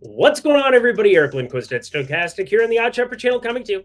What's going on, everybody? Eric Lindquist at Stochastic here on the Odd Shepherd channel, coming to you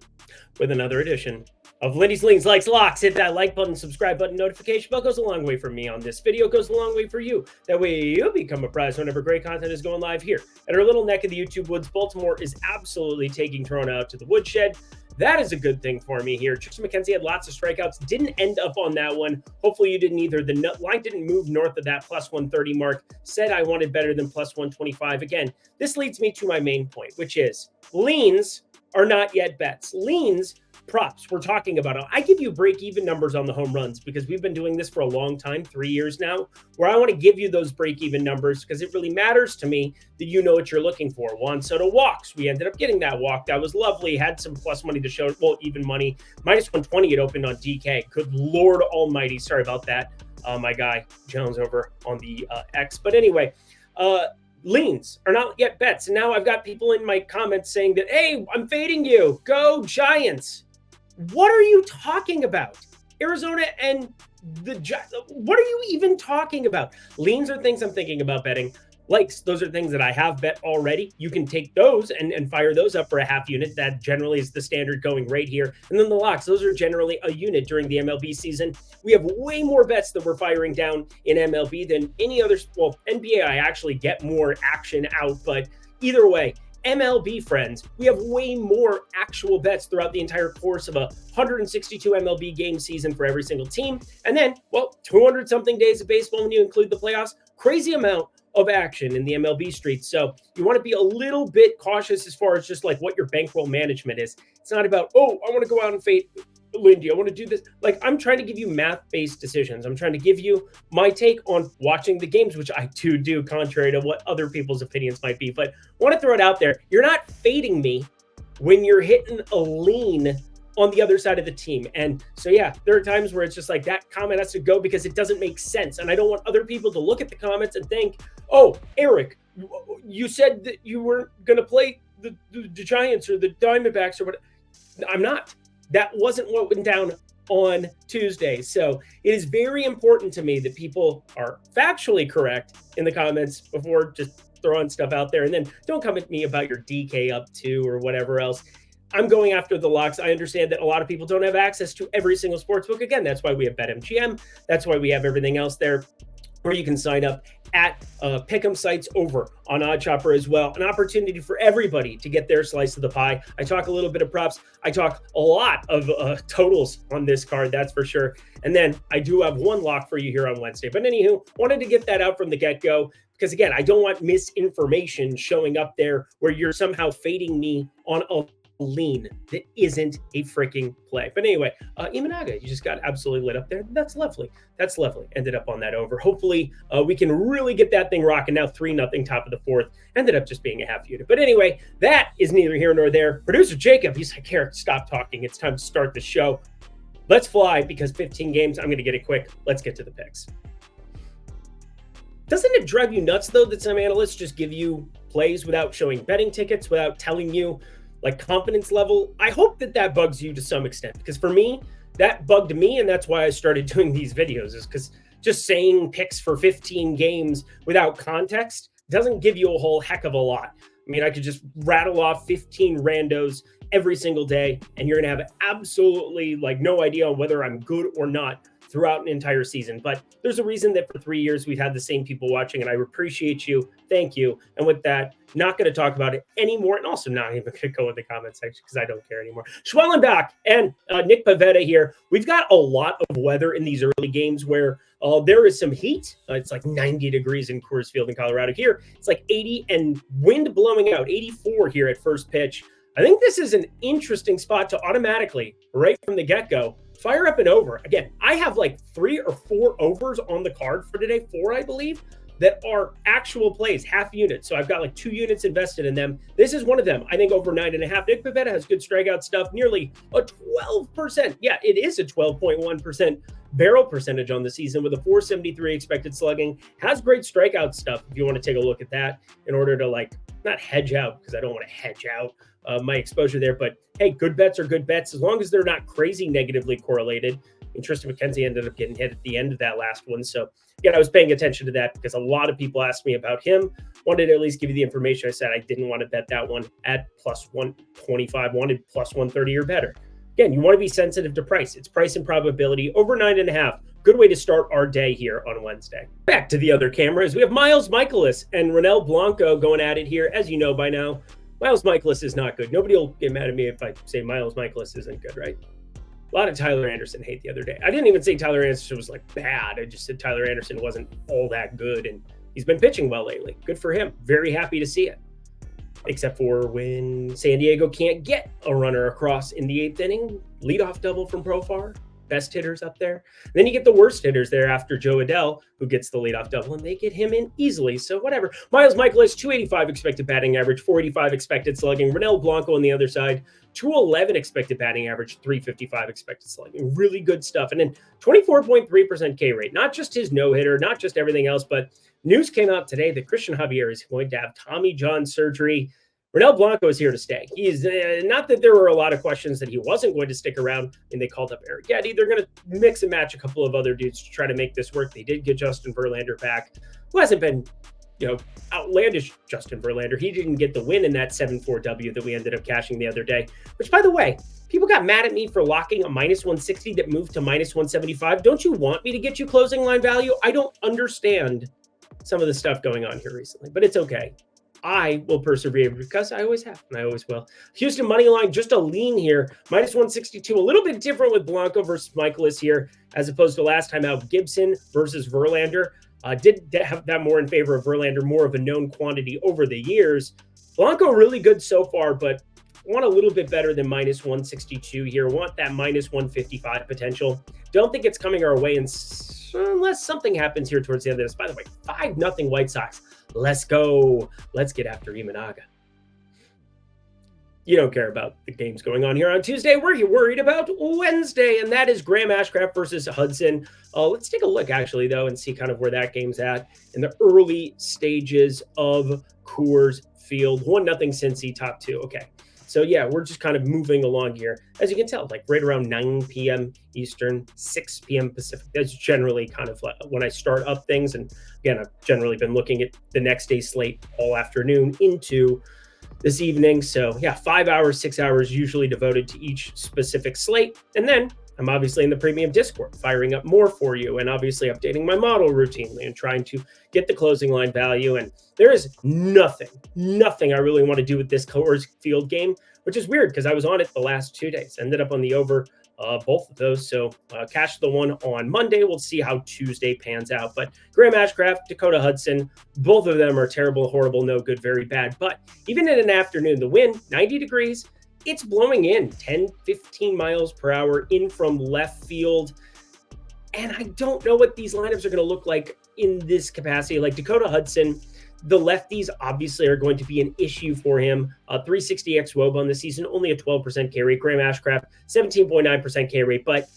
with another edition of Lindy's Leans, Likes, Locks. Hit that like button, subscribe button, notification bell. Goes a long way for me on this video. Goes a long way for you. That way you'll become apprised whenever great content is going live here at our little neck of the YouTube woods. Baltimore is absolutely taking Toronto out to the woodshed. That is a good thing for me here. Tristan McKenzie had lots of strikeouts. Didn't end up on that one. Hopefully you didn't either. The line didn't move north of that plus 130 mark. Said I wanted better than plus 125. Again, this leads me to my main point, which is leans are not yet bets. Leans, props, we're talking about it. I give you break-even numbers on the home runs because we've been doing this for a long time, 3 years now, where I want to give you those break-even numbers because it really matters to me that you know what you're looking for. Juan Soto walks. We ended up getting that walk. That was lovely. Had some plus money to show, well, even money. Minus 120 it opened on DK. Good Lord almighty. Sorry about that. My guy Jones over on the X. But anyway, leans are not yet bets. And now I've got people in my comments saying that, hey, I'm fading you. Go Giants. What are you talking about? Arizona and what are you even talking about? Leans are things I'm thinking about betting. Likes, those are things that I have bet already. You can take those and fire those up for a half unit. That generally is the standard going rate here. And then the locks, those are generally a unit during the MLB season. We have way more bets that we're firing down in MLB than any other. Well, NBA, I actually get more action out, but either way, MLB friends, we have way more actual bets throughout the entire course of a 162 MLB game season for every single team. And then, well, 200 something days of baseball when you include the playoffs. Crazy amount of action in the MLB streets. So you want to be a little bit cautious as far as just like what your bankroll management is. It's not about, oh, I want to go out and fade Lindy, I want to do this. Like, I'm trying to give you math-based decisions. I'm trying to give you my take on watching the games, which I do contrary to what other people's opinions might be. But I want to throw it out there. You're not fading me when you're hitting a lean on the other side of the team. And so, yeah, there are times where it's just like that comment has to go because it doesn't make sense. And I don't want other people to look at the comments and think, oh, Eric, you said that you weren't going to play the Giants or the Diamondbacks or what. I'm not. That wasn't what went down on Tuesday. So it is very important to me that people are factually correct in the comments before just throwing stuff out there. And then don't come at me about your DK up to or whatever else. I'm going after the locks. I understand that a lot of people don't have access to every single sportsbook. Again, that's why we have BetMGM. That's why we have everything else there where you can sign up at pick'em sites over on OddsShopper as well. An opportunity for everybody to get their slice of the pie. I talk a little bit of props. I talk a lot of totals on this card, that's for sure. And then I do have one lock for you here on Wednesday. But anywho, wanted to get that out from the get-go because, again, I don't want misinformation showing up there where you're somehow fading me on a lean that isn't a freaking play. But anyway, Imanaga, you just got absolutely lit up there. That's lovely. That's lovely. Ended up on that over. Hopefully we can really get that thing rocking now. 3-0 top of the fourth. Ended up just being a half unit. But anyway, that is neither here nor there. Producer Jacob, he's like, Eric, stop talking. It's time to start the show. Let's fly because 15 games. I'm going to get it quick. Let's get to the picks. Doesn't it drive you nuts, though, that some analysts just give you plays without showing betting tickets, without telling you like confidence level? I hope that bugs you to some extent, because for me, that bugged me. And that's why I started doing these videos, is because just saying picks for 15 games without context doesn't give you a whole heck of a lot. I mean, I could just rattle off 15 randos every single day, and you're going to have absolutely like no idea on whether I'm good or not throughout an entire season. But there's a reason that for 3 years we've had the same people watching, and I appreciate you. Thank you. And with that, not going to talk about it anymore, and also not even going to go in the comment section because I don't care anymore. Schwellenbach and Nick Pavetta here. We've got a lot of weather in these early games where there is some heat. It's like 90 degrees in Coors Field in Colorado. Here, it's like 80 and wind blowing out, 84 here at first pitch. I think this is an interesting spot to automatically, right from the get-go, fire up and over. Again, I have like 3 or 4 overs on the card for today, 4, I believe, that are actual plays, half units. So I've got like 2 units invested in them. This is one of them. I think over 9.5. Nick Pavetta has good strikeout stuff, nearly a 12%. Yeah, it is a 12.1% barrel percentage on the season with a 473 expected slugging. Has great strikeout stuff if you want to take a look at that in order to like not hedge out, because I don't want to hedge out my exposure there. But hey, good bets are good bets as long as they're not crazy negatively correlated. And Tristan McKenzie ended up getting hit at the end of that last one. So again, I was paying attention to that because a lot of people asked me about him. Wanted to at least give you the information. I said I didn't want to bet that one at plus 125, wanted plus 130 or better. Again, you want to be sensitive to price. It's price and probability over 9.5. Good way to start our day here on Wednesday. Back to the other cameras. We have Miles Mikolas and Ronel Blanco going at it here. As you know by now, Miles Mikolas is not good. Nobody will get mad at me if I say Miles Mikolas isn't good, right? A lot of Tyler Anderson hate the other day. I didn't even say Tyler Anderson was like bad. I just said Tyler Anderson wasn't all that good, and he's been pitching well lately. Good for him. Very happy to see it. Except for when San Diego can't get a runner across in the 8th inning. Leadoff double from Profar. Best hitters up there. And then you get the worst hitters there after Joe Adell, who gets the leadoff double, and they get him in easily. So whatever. Miles Mikolas, 285 expected batting average, 485 expected slugging. Ronel Blanco on the other side, 211 expected batting average, 355 expected slugging. Really good stuff. And then 24.3% K rate. Not just his no-hitter, not just everything else, but news came out today that Christian Javier is going to have Tommy John surgery. Ronel Blanco is here to stay. He's not that there were a lot of questions that he wasn't going to stick around, and they called up Eric Getty. They're going to mix and match a couple of other dudes to try to make this work. They did get Justin Verlander back, who hasn't been, outlandish Justin Verlander. He didn't get the win in that 7-4 W that we ended up cashing the other day, which, by the way, people got mad at me for locking a minus 160 that moved to minus 175. Don't you want me to get you closing line value? I don't understand some of the stuff going on here recently, but it's okay. I will persevere because I always have, and I always will. Houston money line, just a lean here, minus 162, a little bit different with Blanco versus Mikolas here, as opposed to last time out, Gibson versus Verlander. Did have that more in favor of Verlander, more of a known quantity over the years. Blanco really good so far, but want a little bit better than minus 162 here. Want that minus 155 potential. Don't think it's coming our way unless something happens here towards the end of this. By the way, 5-0 White Sox. Let's go. Let's get after Imanaga. You don't care about the games going on here on Tuesday. We're worried about Wednesday, and that is Graham Ashcraft versus Hudson. Let's take a look, actually, though, and see kind of where that game's at in the early stages of Coors Field. 1-0 Cincy, top 2. Okay. So, yeah, we're just kind of moving along here. As you can tell, like right around 9 p.m. Eastern, 6 p.m. Pacific. That's generally kind of like when I start up things. And again, I've generally been looking at the next day's slate all afternoon into this evening. So, yeah, 5 hours, 6 hours usually devoted to each specific slate. And then I'm obviously in the premium Discord, firing up more for you and obviously updating my model routinely and trying to get the closing line value. And there is nothing I really want to do with this Coors Field game, which is weird because I was on it the last 2 days. Ended up on the over both of those. So cash the one on Monday. We'll see how Tuesday pans out. But Graham Ashcraft, Dakota Hudson, both of them are terrible, horrible, no good, very bad. But even in an afternoon, the wind, 90 degrees, it's blowing in 10, 15 miles per hour in from left field. And I don't know what these lineups are going to look like in this capacity. Like Dakota Hudson, the lefties obviously are going to be an issue for him. 360 xWOB on the season, only a 12% K rate. Graham Ashcraft, 17.9% K rate. But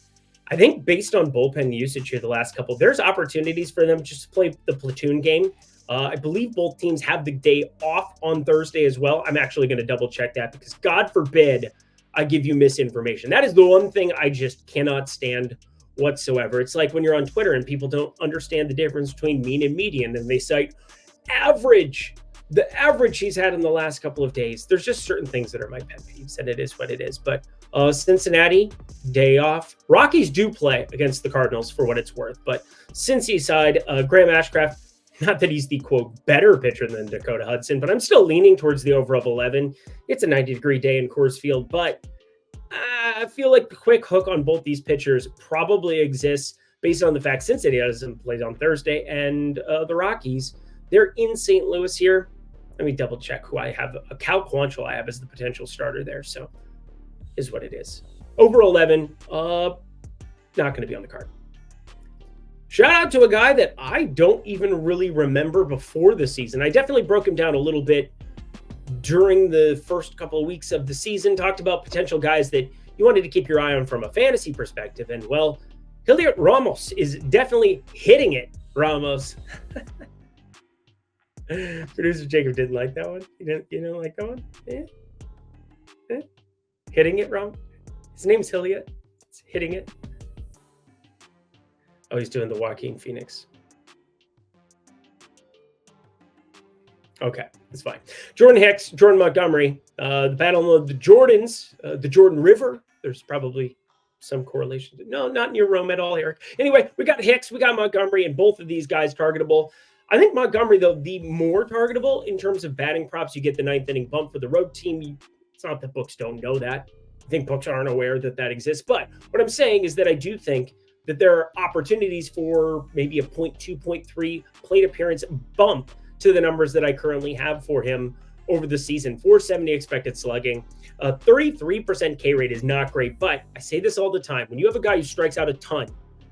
I think based on bullpen usage here the last couple, there's opportunities for them just to play the platoon game. I believe both teams have the day off on Thursday as well. I'm actually going to double check that because God forbid I give you misinformation. That is the one thing I just cannot stand whatsoever. It's like when you're on Twitter and people don't understand the difference between mean and median, and they cite average, the average he's had in the last couple of days. There's just certain things that are my pet peeves, and it is what it is. But Cincinnati, day off. Rockies do play against the Cardinals for what it's worth. But Cincy side, Graham Ashcraft, not that he's the, quote, better pitcher than Dakota Hudson, but I'm still leaning towards the over of 11. It's a 90-degree day in Coors Field, but I feel like the quick hook on both these pitchers probably exists based on the fact Cincinnati doesn't play on Thursday, and the Rockies, they're in St. Louis here. Let me double check who I have. Cal Quantrill I have as the potential starter there, so is what it is. Over 11, not going to be on the card. Shout out to a guy that I don't even really remember before the season. I definitely broke him down a little bit during the first couple of weeks of the season, talked about potential guys that you wanted to keep your eye on from a fantasy perspective. And, well, Heliot Ramos is definitely hitting it, Ramos. Producer Jacob didn't like that one. You didn't like that one? Yeah. Hitting it, Ramos. His name's Heliot. It's hitting it. Oh, he's doing the Joaquin Phoenix. Okay, that's fine. Jordan Hicks, Jordan Montgomery, the battle of the Jordans, the Jordan River. There's probably some correlation. No, not near Rome at all, Eric. Anyway, we got Hicks, we got Montgomery, and both of these guys targetable. I think Montgomery, though, the more targetable in terms of batting props. You get the 9th inning bump for the road team. It's not that books don't know that. I think books aren't aware that that exists. But what I'm saying is that I do think that there are opportunities for maybe a 0.2, 0.3 plate appearance bump to the numbers that I currently have for him over the season. 470 expected slugging. 33% K rate is not great, but I say this all the time. When you have a guy who strikes out a ton,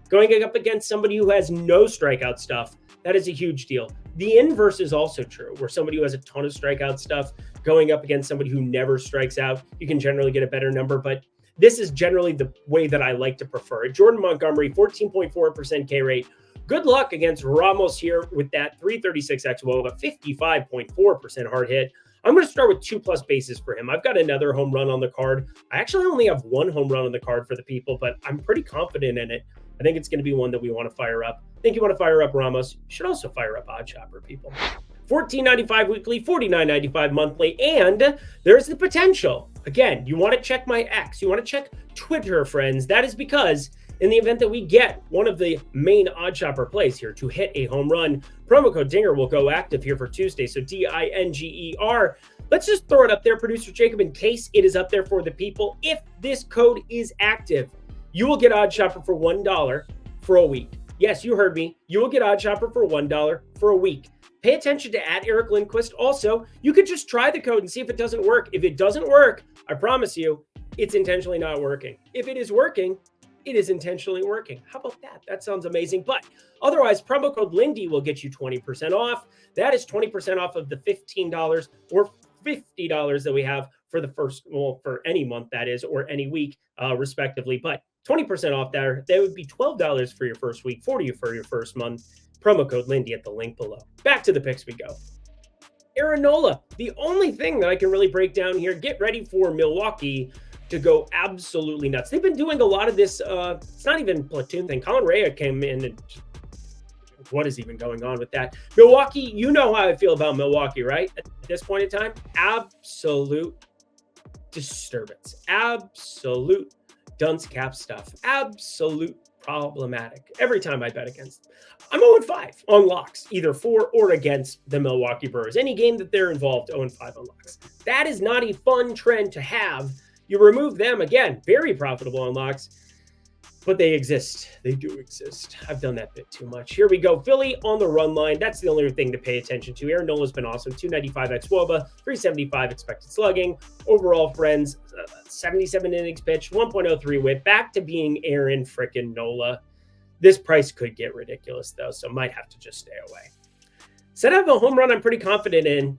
going up against somebody who has no strikeout stuff, that is a huge deal. The inverse is also true, where somebody who has a ton of strikeout stuff going up against somebody who never strikes out, you can generally get a better number, but this is generally the way that I like to prefer it. Jordan Montgomery, 14.4% K rate. Good luck against Ramos here with that 336 xWOBA, a 55.4% hard hit. I'm going to start with 2+ bases for him. I've got another home run on the card. I actually only have one home run on the card for the people, but I'm pretty confident in it. I think it's going to be one that we want to fire up. I think you want to fire up Ramos. You should also fire up Odd Chopper, people. $14.95 weekly, $49.95 monthly, and there's the potential. Again, you want to check my X. You want to check Twitter, friends. That is because in the event that we get one of the main Odd Chopper plays here to hit a home run, promo code DINGER will go active here for Tuesday. So DINGER. Let's just throw it up there, Producer Jacob, in case it is up there for the people. If this code is active, you will get Odd Chopper for $1 for a week. Yes, you heard me. You will get Odd Chopper for $1 for a week. Pay attention to @EricLindquist. Also, you could just try the code and see if it doesn't work. If it doesn't work, I promise you, it's intentionally not working. If it is working, it is intentionally working. How about that? That sounds amazing. But otherwise, promo code Lindy will get you 20% off. That is 20% off of the $15 or $50 that we have for the first, well, for any month, that is, or any week, respectively. But 20% off there. That would be $12 for your first week, $40 for your first month. Promo code Lindy at the link below. Back to the picks we go. Aaron Nola, the only thing that I can really break down here, get ready for Milwaukee to go absolutely nuts. They've been doing a lot of this, it's not even platoon thing. Colin Rea came in and what is even going on with that? Milwaukee, you know how I feel about Milwaukee, right? At this point in time, absolute disturbance. Absolute dunce cap stuff. Absolute problematic. Every time I bet against them. I'm 0-5 on locks, either for or against the Milwaukee Brewers. Any game that they're involved, 0-5 on locks. That is not a fun trend to have. You remove them, again, very profitable on locks, but they exist. They do exist. I've done that bit too much. Here we go. Philly on the run line. That's the only thing to pay attention to. Aaron Nola's been awesome. 295 xWOBA, 375 expected slugging. Overall, friends, 77 innings pitched, 1.03 whip. Back to being Aaron frickin' Nola. This price could get ridiculous, though, so might have to just stay away. Set up a home run I'm pretty confident in.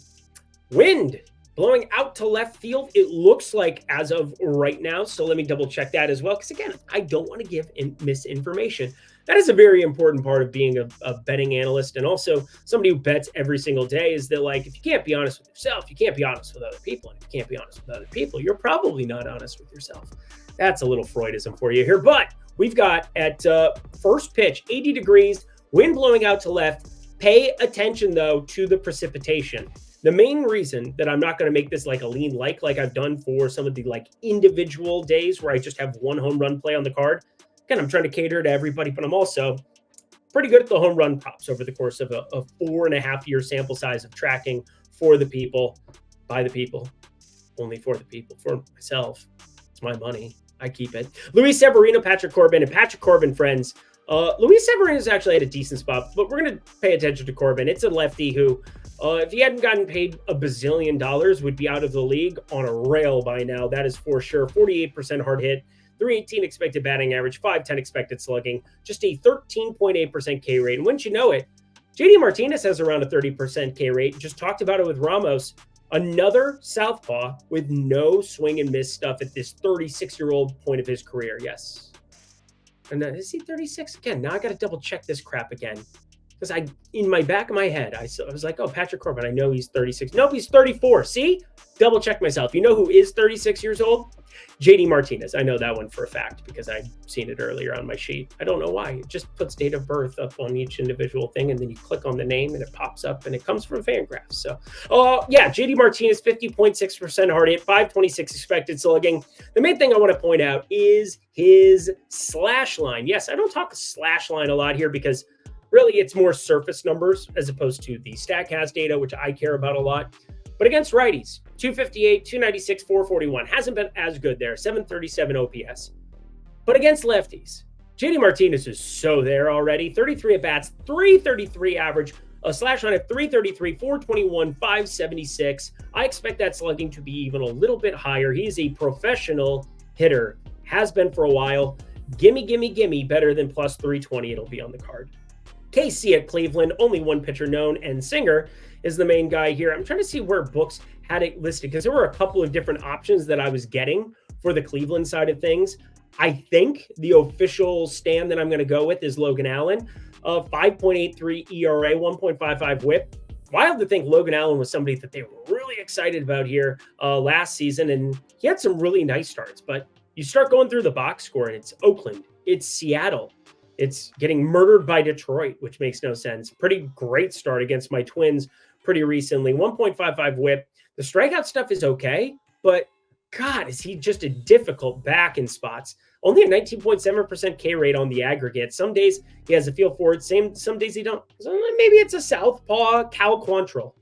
Wind blowing out to left field, it looks like as of right now. So let me double check that as well. Because again, I don't want to give misinformation. That is a very important part of being a betting analyst. And also somebody who bets every single day is that, like, if you can't be honest with yourself, you can't be honest with other people. And if you can't be honest with other people, you're probably not honest with yourself. That's a little Freudism for you here. But we've got at first pitch, 80 degrees, wind blowing out to left. Pay attention, though, to the precipitation. The main reason that I'm not going to make this like a lean like I've done for some of the like individual days where I just have one home run play on the card. Again, I'm trying to cater to everybody, but I'm also pretty good at the home run props over the course of a 4.5-year sample size of tracking for the people, by the people, only for the people, for myself. It's my money. I keep it. Luis Severino, Patrick Corbin, and Patrick Corbin, friends. Luis Severino's actually had a decent spot, but we're going to pay attention to Corbin. It's a lefty who, if he hadn't gotten paid $1 bazillion, would be out of the league on a rail by now. That is for sure. 48% hard hit, 318 expected batting average, 510 expected slugging, just a 13.8% K rate. And wouldn't you know it, JD Martinez has around a 30% K rate. Just talked about it with Ramos. Another southpaw with no swing and miss stuff at this 36-year-old point of his career. Yes. And is he 36 again? Now I got to double check this crap again. Because in my back of my head, I was like, oh, Patrick Corbin, I know he's 36. Nope, he's 34. See? Double check myself. You know who is 36 years old? JD Martinez. I know that one for a fact because I've seen it earlier on my sheet. I don't know why. It just puts date of birth up on each individual thing, and then you click on the name and it pops up and it comes from Fangraphs. So, yeah, JD Martinez, 50.6% hard hit, 526 expected slugging. The main thing I want to point out is his slash line. Yes, I don't talk slash line a lot here because really it's more surface numbers as opposed to the StatCast data, which I care about a lot. But against righties, 258, 296, 441. Hasn't been as good there, 737 OPS. But against lefties, JD Martinez is so there already. 33 at-bats, 333 average, a slash line of 333, 421, 576. I expect that slugging to be even a little bit higher. He's a professional hitter, has been for a while. Gimme, gimme, gimme, better than plus 320. It'll be on the card. KC at Cleveland, only one pitcher known, and Singer is the main guy here. I'm trying to see where books had it listed because there were a couple of different options that I was getting for the Cleveland side of things. I think the official stand that I'm going to go with is Logan Allen, 5.83 ERA, 1.55 whip. Wild to think Logan Allen was somebody that they were really excited about here last season, and he had some really nice starts. But you start going through the box score, and it's Oakland, it's Seattle, it's getting murdered by Detroit, which makes no sense. Pretty great start against my Twins pretty recently. 1.55 whip. The strikeout stuff is okay, but God, is he just a difficult back in spots. Only a 19.7% K rate on the aggregate. Some days he has a feel for it. Some days he don't. So maybe it's a southpaw Cal Quantrill,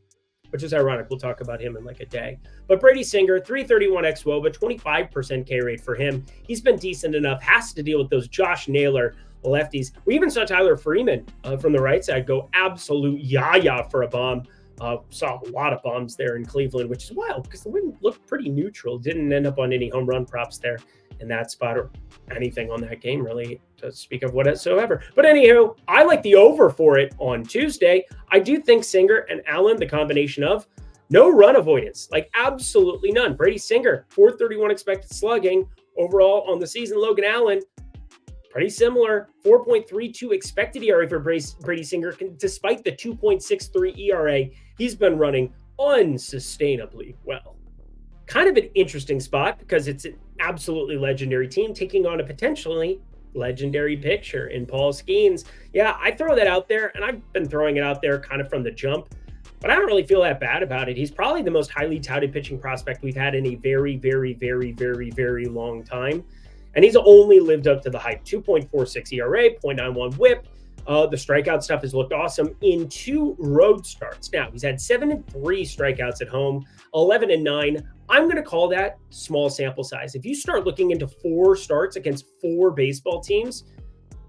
which is ironic. We'll talk about him in like a day. But Brady Singer, 331 xWOBA, 25% K rate for him. He's been decent enough. Has to deal with those Josh Naylor lefties. We even saw Tyler Freeman from the right side go absolute yaya for a bomb. Saw a lot of bombs there in Cleveland, which is wild because the wind looked pretty neutral. Didn't end up on any home run props there in that spot or anything on that game really to speak of whatsoever. But anywho, I like the over for it on Tuesday. I do think Singer and Allen, the combination of no run avoidance, like absolutely none. Brady Singer, 431 expected slugging overall on the season. Logan Allen, pretty similar, 4.32 expected ERA for Brady Singer, despite the 2.63 ERA. He's been running unsustainably well. Kind of an interesting spot because it's an absolutely legendary team taking on a potentially legendary pitcher in Paul Skeens. Yeah, I throw that out there, and I've been throwing it out there kind of from the jump, but I don't really feel that bad about it. He's probably the most highly touted pitching prospect we've had in a very, very, very, very, very long time. And he's only lived up to the hype. 2.46 ERA, 0.91 whip. The strikeout stuff has looked awesome in 2 road starts. Now, he's had 7 and 3 strikeouts at home, 11 and 9. I'm going to call that small sample size. If you start looking into 4 starts against 4 baseball teams,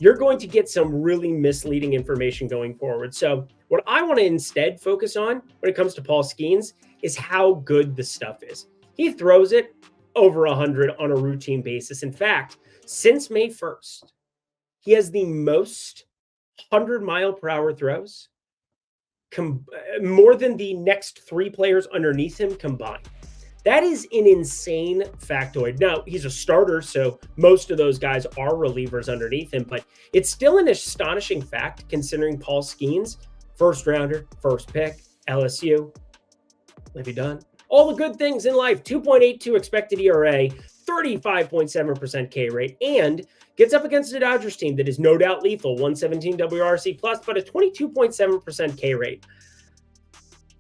you're going to get some really misleading information going forward. So what I want to instead focus on when it comes to Paul Skeens is how good the stuff is. He throws it over 100 on a routine basis. In fact, since May 1st, he has the most 100-mile-per-hour throws, more than the next 3 players underneath him combined. That is an insane factoid. Now, he's a starter, so most of those guys are relievers underneath him, but it's still an astonishing fact considering Paul Skeens, first rounder, first pick, LSU, Livy Dunn. All the good things in life, 2.82 expected ERA, 35.7% K rate, and gets up against a Dodgers team that is no doubt lethal, 117 WRC plus, but a 22.7% K rate.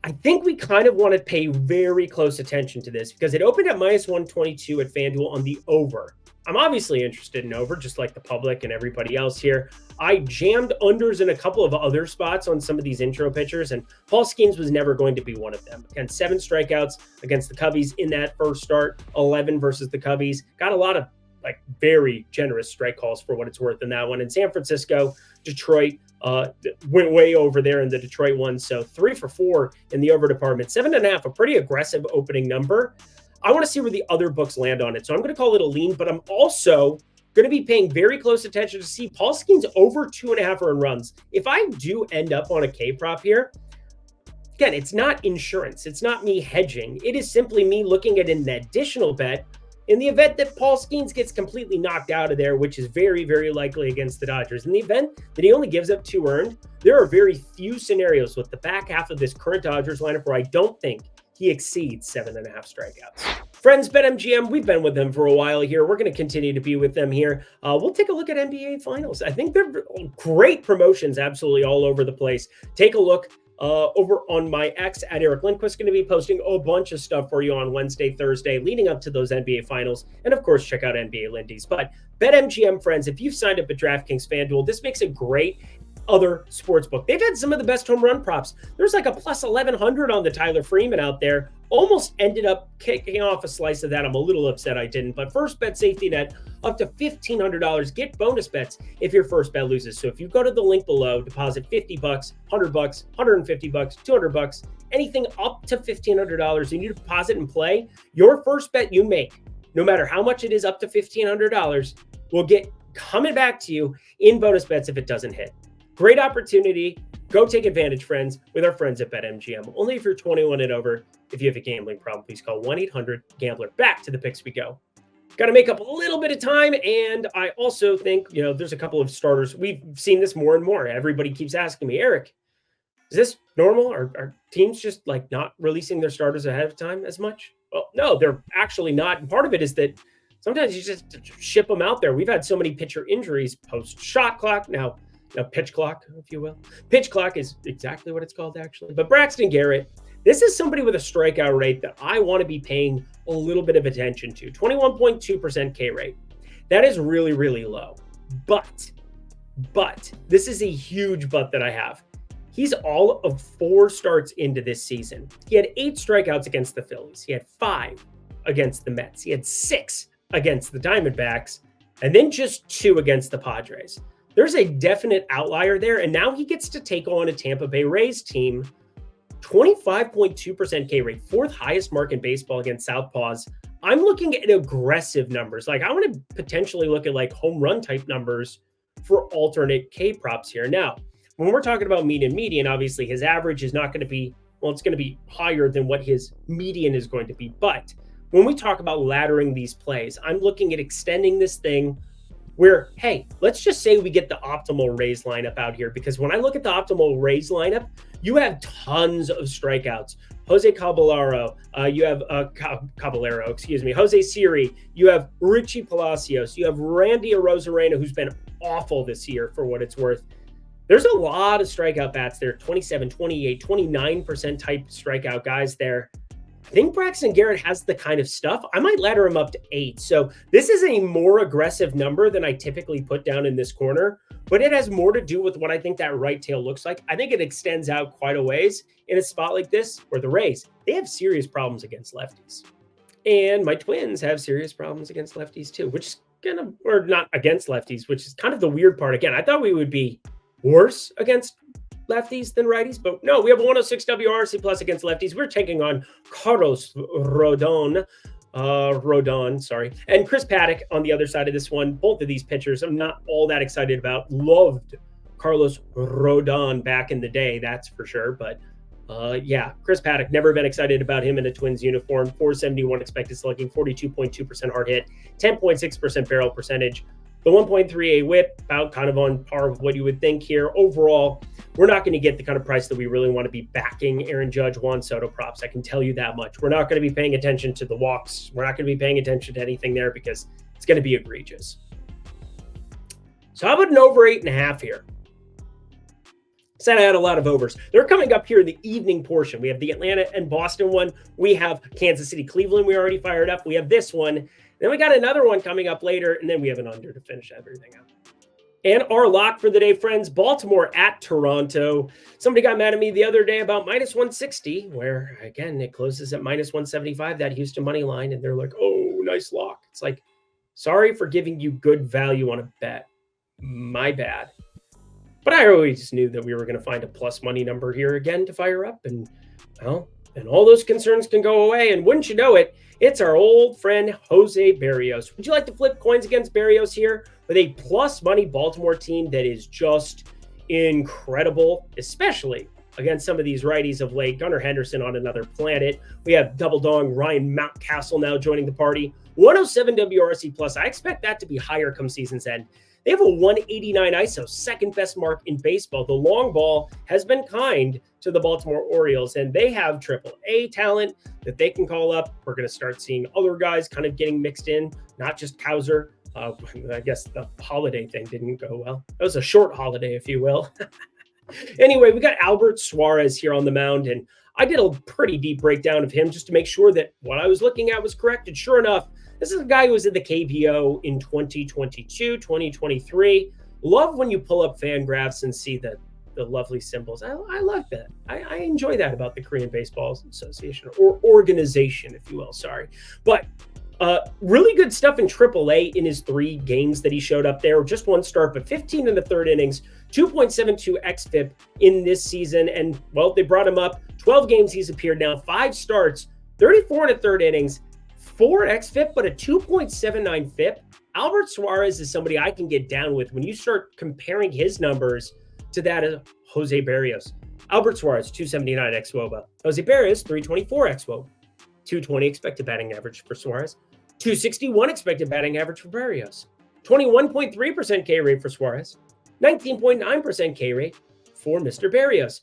I think we kind of want to pay very close attention to this because it opened at minus 122 at FanDuel on the over. I'm obviously interested in over, just like the public and everybody else here. I jammed unders in a couple of other spots on some of these intro pitchers, and Paul Skeens was never going to be one of them. Again, 7 strikeouts against the Cubbies in that first start, 11 versus the Cubbies. Got a lot of very generous strike calls for what it's worth in that one. In San Francisco, Detroit went way over there in the Detroit one. So 3 for 4 in the over department, 7.5, a pretty aggressive opening number. I want to see where the other books land on it. So I'm going to call it a lean, but I'm also going to be paying very close attention to see Paul Skeens over 2.5 earned runs. If I do end up on a K prop here, again, it's not insurance. It's not me hedging. It is simply me looking at an additional bet in the event that Paul Skeens gets completely knocked out of there, which is very, very likely against the Dodgers. In the event that he only gives up 2 earned, there are very few scenarios with the back half of this current Dodgers lineup where I don't think he exceeds 7.5 strikeouts. Friends, BetMGM, we've been with them for a while here. We're going to continue to be with them here. We'll take a look at NBA Finals. I think they're great promotions absolutely all over the place. Take a look over on my X at Eric Lindquist. Going to be posting a bunch of stuff for you on Wednesday, Thursday, leading up to those NBA Finals. And of course, check out NBA Lindy's. But BetMGM, friends, if you've signed up at DraftKings FanDuel, this makes a great other sports book. They've had some of the best home run props. There's like a plus 1,100 on the Tyler Freeman out there. Almost ended up kicking off a slice of that. I'm a little upset I didn't. But first bet safety net up to $1,500. Get bonus bets if your first bet loses. So if you go to the link below, deposit $50, $100, $150, $200, anything up to $1,500, and you deposit and play, your first bet you make, no matter how much it is up to $1,500, will get coming back to you in bonus bets if it doesn't hit. Great opportunity. Go take advantage, friends, with our friends at BetMGM. Only if you're 21 and over. If you have a gambling problem, please call 1-800-GAMBLER. Back to the picks we go. Got to make up a little bit of time, and I also think, there's a couple of starters. We've seen this more and more. Everybody keeps asking me, Eric, is this normal? Are teams just like not releasing their starters ahead of time as much? Well, no, they're actually not. And part of it is that sometimes you just ship them out there. We've had so many pitcher injuries post shot clock. Now, pitch clock, if you will. Pitch clock is exactly what it's called, actually. But Braxton Garrett, this is somebody with a strikeout rate that I want to be paying a little bit of attention to. 21.2% K rate. That is really, really low. But this is a huge but that I have. He's all of 4 starts into this season. He had 8 strikeouts against the Phillies. He had 5 against the Mets. He had 6 against the Diamondbacks, and then just 2 against the Padres. There's a definite outlier there, and now he gets to take on a Tampa Bay Rays team. 25.2% K rate, 4th highest mark in baseball against southpaws. I'm looking at aggressive numbers. Like, I want to potentially look at like home run type numbers for alternate K props here. Now, when we're talking about median, obviously his average is not going to be, it's going to be higher than what his median is going to be. But when we talk about laddering these plays, I'm looking at extending this thing where, hey, let's just say we get the optimal Rays lineup out here, because when I look at the optimal Rays lineup, you have tons of strikeouts. Jose Caballero, Jose Siri, you have Richie Palacios, you have Randy Arozarena, who's been awful this year for what it's worth. There's a lot of strikeout bats there, 27, 28, 29% type strikeout guys there. I think Braxton Garrett has the kind of stuff. I might ladder him up to 8. So this is a more aggressive number than I typically put down in this corner, but it has more to do with what I think that right tail looks like. I think it extends out quite a ways in a spot like this where the Rays, they have serious problems against lefties. And my Twins have serious problems against lefties too, which is or not against lefties, which is kind of the weird part. Again, I thought we would be worse against lefties than righties, but no, we have 106 WRC plus against lefties. We're taking on Carlos Rodon, and Chris Paddock on the other side of this one. Both of these pitchers I'm not all that excited about. Loved Carlos Rodon back in the day, that's for sure. But Chris Paddock, never been excited about him in a Twins uniform. 471 expected slugging, 42.2% hard hit, 10.6% barrel percentage. The 1.38 whip, about kind of on par with what you would think here. Overall, we're not going to get the kind of price that we really want to be backing Aaron Judge, Juan Soto props. I can tell you that much. We're not going to be paying attention to the walks. We're not going to be paying attention to anything there because it's going to be egregious. So how about an over 8.5 here? Said I had a lot of overs. They're coming up here in the evening portion. We have the Atlanta and Boston one. We have Kansas City, Cleveland. We already fired up. We have this one. Then we got another one coming up later, and then we have an under to finish everything up. And our lock for the day, friends, Baltimore at Toronto. Somebody got mad at me the other day about minus 160, where, again, it closes at minus 175, that Houston money line, and they're like, oh, nice lock. It's like, sorry for giving you good value on a bet. My bad. But I always knew that we were going to find a plus money number here again to fire up, and, well, and all those concerns can go away, and wouldn't you know it, it's our old friend, Jose Berrios. Would you like to flip coins against Berrios here with a plus money Baltimore team that is just incredible, especially against some of these righties of late? Gunnar Henderson on another planet. We have Double Dong Ryan Mountcastle now joining the party. 107 WRC plus. I expect that to be higher come season's end. They have a 189 ISO, second best mark in baseball. The long ball has been kind to the Baltimore Orioles, and they have triple-A talent that they can call up. We're going to start seeing other guys kind of getting mixed in, not just Cowser. I guess the holiday thing didn't go well. That was a short holiday, if you will. Anyway, we got Albert Suarez here on the mound, and I did a pretty deep breakdown of him just to make sure that what I was looking at was correct. And sure enough, this is a guy who was in the KBO in 2022, 2023. Love when you pull up Fangraphs and see the lovely symbols. I love that. I enjoy that about the Korean Baseball Association, or organization, if you will. Sorry. But really good stuff in AAA in his 3 games that he showed up there. Just 1 start, but 15 in the 3rd innings, 2.72 xFIP in this season. And, well, they brought him up. 12 games he's appeared now, 5 starts, 34 in the 3rd innings, 4 xFIP, but a 2.79 FIP. Albert Suarez is somebody I can get down with when you start comparing his numbers to that of Jose Barrios. Albert Suarez, 279 xWOBA. Jose Barrios, 324 xWOBA. 220 expected batting average for Suarez. 261 expected batting average for Barrios. 21.3% K rate for Suarez. 19.9% K rate for Mr. Barrios.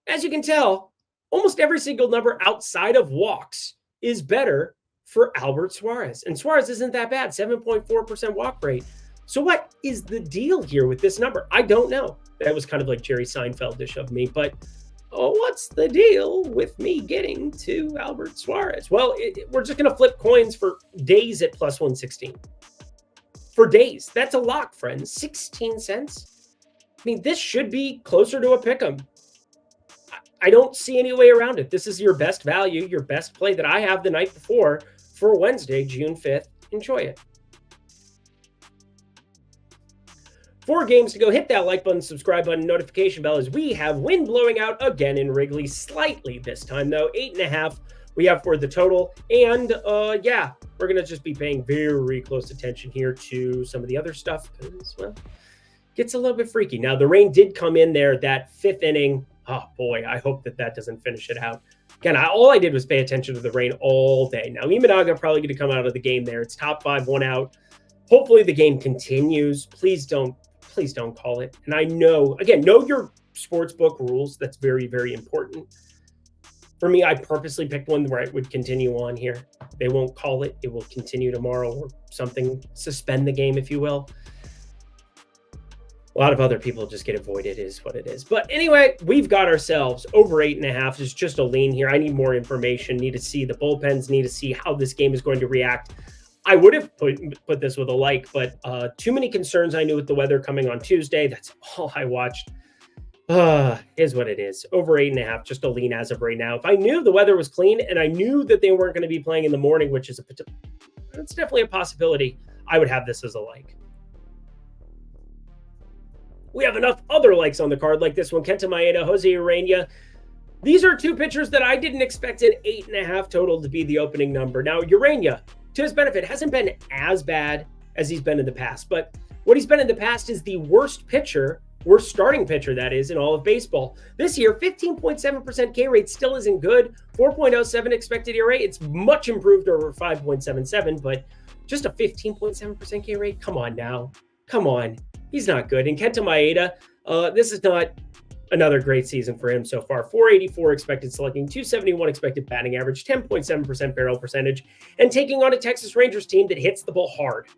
As you can tell, almost every single number outside of walks is better for Albert Suarez. And Suarez isn't that bad, 7.4% walk rate. So what is the deal here with this number? I don't know. That was kind of like Jerry Seinfeld-ish of me, but what's the deal with me getting to Albert Suarez? Well, we're just going to flip coins for days at plus 116. For days. That's a lock, friends. 16 cents. I mean, this should be closer to a pick'em. I don't see any way around it. This is your best value, your best play that I have the night before for Wednesday, June 5th. Enjoy it. 4 games to go. Hit that like button, subscribe button, notification bell, as we have wind blowing out again in Wrigley. Slightly this time, though. 8.5 we have for the total. And, yeah, we're going to just be paying very close attention here to some of the other stuff because, well, gets a little bit freaky. Now, the rain did come in there that 5th inning. Oh, boy, I hope that doesn't finish it out. Again, all I did was pay attention to the rain all day. Now, Imanaga probably going to come out of the game there. It's top 5, 1 out. Hopefully the game continues. Please don't call it. And I know, again, know your sportsbook rules. That's very, very important. For me, I purposely picked one where it would continue on here. They won't call it. It will continue tomorrow or something. Suspend the game, if you will. A lot of other people just get avoided is what it is. But anyway, we've got ourselves over 8.5. It's just a lean here. I need more information. Need to see the bullpens. Need to see how this game is going to react. I would have put this with a like, but too many concerns I knew with the weather coming on Tuesday. That's all I watched. Is what it is. Over 8.5, just a lean as of right now. If I knew the weather was clean and I knew that they weren't going to be playing in the morning, which is it's definitely a possibility, I would have this as a like. We have enough other likes on the card like this one. Kenta Maeda, Jose Urena. These are 2 pitchers that I didn't expect an 8.5 total to be the opening number. Now, Urena, to his benefit, hasn't been as bad as he's been in the past. But what he's been in the past is the worst starting pitcher, that is, in all of baseball. This year, 15.7% K rate still isn't good. 4.07 expected ERA. It's much improved over 5.77, but just a 15.7% K rate? Come on now. Come on. He's not good. And Kenta Maeda, this is not another great season for him so far. 484 expected slugging, 271 expected batting average, 10.7% barrel percentage, and taking on a Texas Rangers team that hits the ball hard.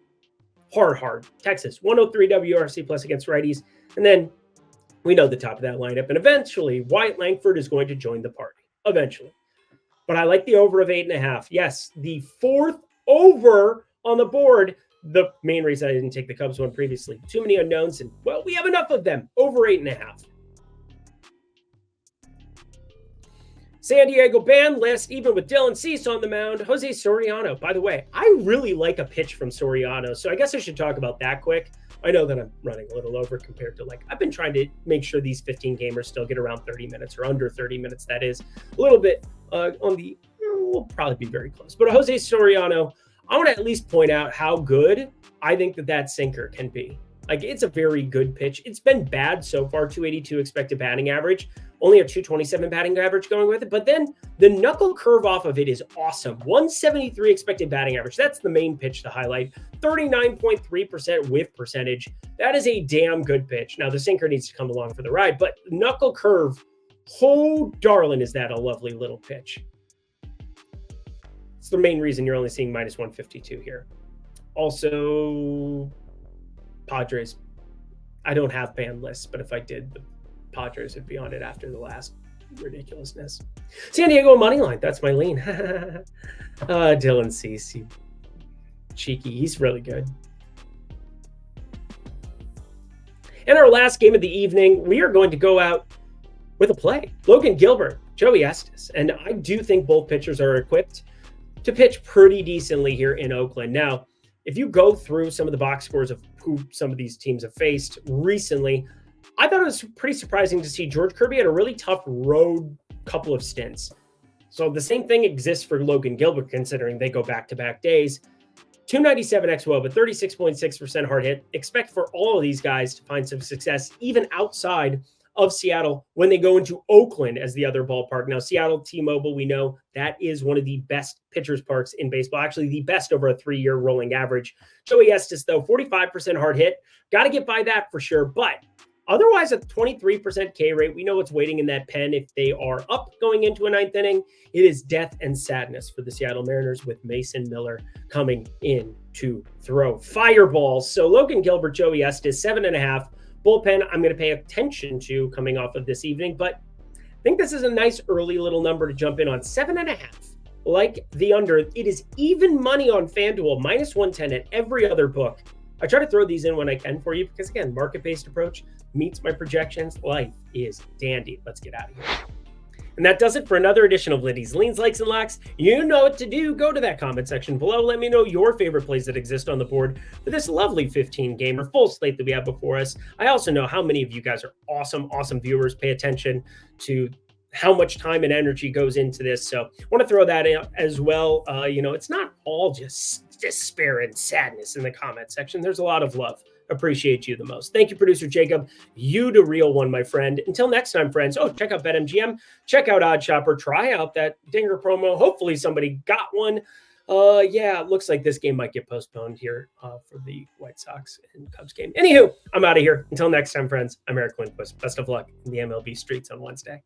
Hard. Texas, 103 WRC plus against righties. And then we know the top of that lineup. And eventually, Wyatt Langford is going to join the party. Eventually. But I like the over of 8.5. Yes, the 4th over on the board. The main reason I didn't take the Cubs one previously. Too many unknowns, and, well, we have enough of them. Over 8.5. San Diego band list, even with Dylan Cease on the mound. Jose Soriano. By the way, I really like a pitch from Soriano, so I guess I should talk about that quick. I know that I'm running a little over compared to, I've been trying to make sure these 15 gamers still get around 30 minutes or under 30 minutes, that is. A little bit on the, we'll probably be very close. But Jose Soriano, I want to at least point out how good I think that sinker can be. Like, it's a very good pitch. It's been bad so far, 282 expected batting average, only a 227 batting average going with it. But then the knuckle curve off of it is awesome. 173 expected batting average. That's the main pitch to highlight. 39.3% whiff percentage. That is a damn good pitch. Now, the sinker needs to come along for the ride, but knuckle curve, oh, darling, is that a lovely little pitch. It's the main reason you're only seeing minus 152 here. Also, Padres. I don't have banned lists, but if I did, the Padres would be on it after the last ridiculousness. San Diego money line. That's my lean. Dylan Cease, cheeky. He's really good. And our last game of the evening, we are going to go out with a play. Logan Gilbert, Joey Estes. And I do think both pitchers are equipped to pitch pretty decently here in Oakland. Now, if you go through some of the box scores of who some of these teams have faced recently, I thought it was pretty surprising to see George Kirby had a really tough road couple of stints. So the same thing exists for Logan Gilbert, considering they go back-to-back days. 297 xWOB, but 36.6% hard hit. Expect for all of these guys to find some success, even outside of Seattle, when they go into Oakland as the other ballpark. Now, Seattle T-Mobile, we know that is one of the best pitchers parks in baseball, actually the best over a 3-year rolling average. Joey Estes, though, 45% hard hit. Got to get by that for sure, but otherwise, a 23% K rate. We know what's waiting in that pen if they are up going into a ninth inning. It is death and sadness for the Seattle Mariners with Mason Miller coming in to throw fireballs. So Logan Gilbert, Joey Estes, 7.5. Bullpen, I'm going to pay attention to coming off of this evening, but I think this is a nice early little number to jump in on. 7.5. Like the under, it is even money on FanDuel, minus 110 at every other book. I try to throw these in when I can for you because, again, market-based approach meets my projections. Life is dandy. Let's get out of here. And that does it for another edition of Lindy's Leans, Likes, and Locks. You know what to do. Go to that comment section below. Let me know your favorite plays that exist on the board for this lovely 15-gamer full slate that we have before us. I also know how many of you guys are awesome viewers. Pay attention to how much time and energy goes into this. So I want to throw that in as well. It's not all just despair and sadness in the comment section. There's a lot of love. Appreciate you the most. Thank you, producer Jacob. You the real one, my friend. Until next time, friends. Oh, check out BetMGM. Check out OddsShopper. Try out that Dinger promo. Hopefully somebody got one. It looks like this game might get postponed here for the White Sox and Cubs game. Anywho, I'm out of here. Until next time, friends. I'm Eric Lindquist. Best of luck in the MLB streets on Wednesday.